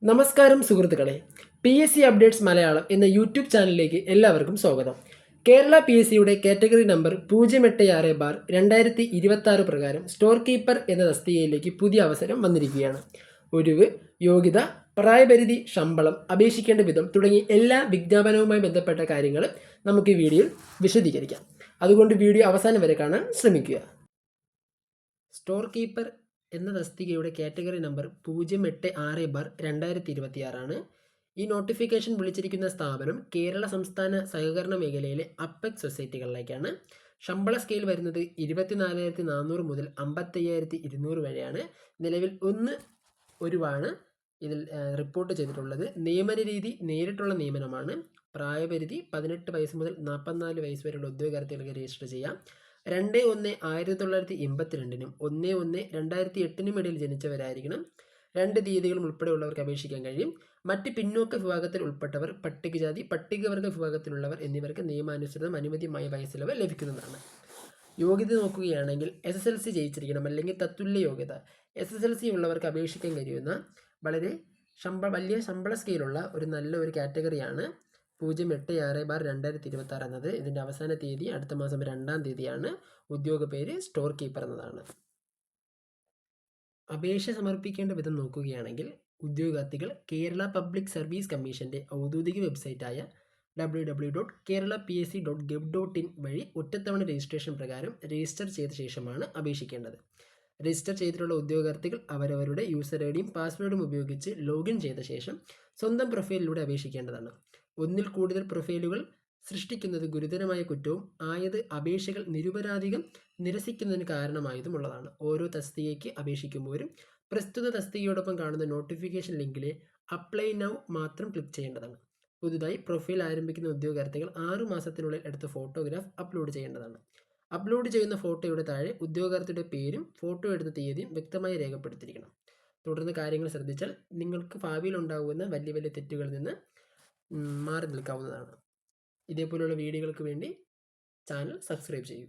നമസ്കാരം സുഹൃത്തുക്കളെ, PSC updates Malayalam എന്ന യൂട്യൂബ് ചാനലിലേക്ക് എല്ലാവർക്കും സ്വാഗതം. കേരള PSCയുടെ കാറ്റഗറി നമ്പർ 086/2026 പ്രകാരം സ്റ്റോർ കീപ്പർ എന്ന തസ്തികയിലേക്ക് പുതിയ അവസരം വന്നിരിക്കുകയാണ്. ഒഴിവ്, യോഗ്യത, പ്രായപരിധി, ശമ്പളം, അപേക്ഷിക്കേണ്ട വിധം തുടങ്ങി എല്ലാ വിജ്ഞാപനവുമായി ബന്ധപ്പെട്ട കാര്യങ്ങൾ നമുക്ക് ഈ വീഡിയോയിൽ വിശദീകരിക്കാം. അതുകൊണ്ട് വീഡിയോ അവസാനം വരെ കാണാൻ ശ്രമിക്കുക. സ്റ്റോർ കീപ്പർ എന്ന തസ്തികയുടെ കാറ്റഗറി നമ്പർ 086/2026 ആണ്. ഈ നോട്ടിഫിക്കേഷൻ വിളിച്ചിരിക്കുന്ന സ്ഥാപനം കേരള സംസ്ഥാന സഹകരണ മേഖലയിലെ അപ്പെക്സ് സൊസൈറ്റികളിലേക്കാണ്. ശമ്പള സ്കെയിൽ വരുന്നത് 24,400 മുതൽ 55,200 വരെയാണ്. നിലവിൽ 1 ഒഴിവാണ് ഇതിൽ റിപ്പോർട്ട് ചെയ്തിട്ടുള്ളത്. നിയമന രീതി നേരിട്ടുള്ള നിയമനമാണ്. പ്രായപരിധി 18 വയസ്സ് മുതൽ 44 വയസ്സ് വരെയുള്ള ഉദ്യോഗാർത്ഥികൾക്ക് രജിസ്റ്റർ ചെയ്യാം. 2/1/1982 1/1/2008 ഇടയിൽ ജനിച്ചവരായിരിക്കണം. 2 തീയതികളും ഉൾപ്പെടെയുള്ളവർക്ക് അപേക്ഷിക്കാൻ കഴിയും. മറ്റ് പിന്നോക്ക വിഭാഗത്തിൽ ഉൾപ്പെട്ടവർ, പട്ടികജാതി, പട്ടികവർഗ വിഭാഗത്തിലുള്ളവർ എന്നിവർക്ക് നിയമാനുസൃതം അനുമതിമായ വയസ്സിളവ് ലഭിക്കുന്നതാണ്. യോഗ്യത നോക്കുകയാണെങ്കിൽ SSLC ജയിച്ചിരിക്കണം, അല്ലെങ്കിൽ തത്തുല്യ യോഗ്യത. SSLC ഉള്ളവർക്ക് അപേക്ഷിക്കാൻ കഴിയുന്ന വലിയ ശമ്പള സ്കെയിലുള്ള നല്ലൊരു കാറ്റഗറിയാണ് 086/2026 എന്നത്. ഇതിൻ്റെ അവസാന തീയതി അടുത്ത മാസം 2-ാം തീയതിയാണ്. ഉദ്യോഗ പേര് സ്റ്റോർ കീപ്പർ എന്നതാണ്. അപേക്ഷ സമർപ്പിക്കേണ്ട വിധം നോക്കുകയാണെങ്കിൽ ഉദ്യോഗാർത്ഥികൾ കേരള പബ്ലിക് സർവീസ് കമ്മീഷൻ്റെ ഔദ്യോഗിക വെബ്സൈറ്റായ www.keralapsc.gov.in വഴി ഒറ്റത്തവണ രജിസ്ട്രേഷൻ പ്രകാരം രജിസ്റ്റർ ചെയ്ത ശേഷമാണ് അപേക്ഷിക്കേണ്ടത്. രജിസ്റ്റർ ചെയ്തിട്ടുള്ള ഉദ്യോഗാർത്ഥികൾ അവരവരുടെ യൂസർ ഐഡിയും പാസ്വേഡും ഉപയോഗിച്ച് ലോഗിൻ ചെയ്ത ശേഷം സ്വന്തം പ്രൊഫൈലിലൂടെ അപേക്ഷിക്കേണ്ടതാണ്. ഒന്നിൽ കൂടുതൽ പ്രൊഫൈലുകൾ സൃഷ്ടിക്കുന്നത് ഗുരുതരമായ കുറ്റവും ആയത് അപേക്ഷകൾ നിരപരാധികം നിരസിക്കുന്നതിന് കാരണമായതുമുള്ളതാണ്. ഓരോ തസ്തികയ്ക്ക് അപേക്ഷിക്കുമ്പോഴും പ്രസ്തുത തസ്തികയോടൊപ്പം കാണുന്ന നോട്ടിഫിക്കേഷൻ ലിങ്കിലെ അപ്ലൈ നൗ മാത്രം ക്ലിക്ക് ചെയ്യേണ്ടതാണ്. പുതുതായി പ്രൊഫൈൽ ആരംഭിക്കുന്ന ഉദ്യോഗാർത്ഥികൾ 6 മാസത്തിനുള്ളിൽ എടുത്ത ഫോട്ടോഗ്രാഫ് അപ്ലോഡ് ചെയ്യേണ്ടതാണ്. അപ്ലോഡ് ചെയ്യുന്ന ഫോട്ടോയുടെ താഴെ ഉദ്യോഗാർത്ഥിയുടെ പേരും ഫോട്ടോ എടുത്ത തീയതിയും വ്യക്തമായി രേഖപ്പെടുത്തിയിരിക്കണം. തുടർന്ന് കാര്യങ്ങൾ ശ്രദ്ധിച്ചാൽ നിങ്ങൾക്ക് ഭാവിയിൽ ഉണ്ടാകുന്ന വലിയ വലിയ തെറ്റുകളിൽ നിന്ന് മാറി നിൽക്കാവുന്നതാണ്. ഇതേപോലെയുള്ള വീഡിയോകൾക്ക് വേണ്ടി ചാനൽ സബ്സ്ക്രൈബ് ചെയ്യൂ.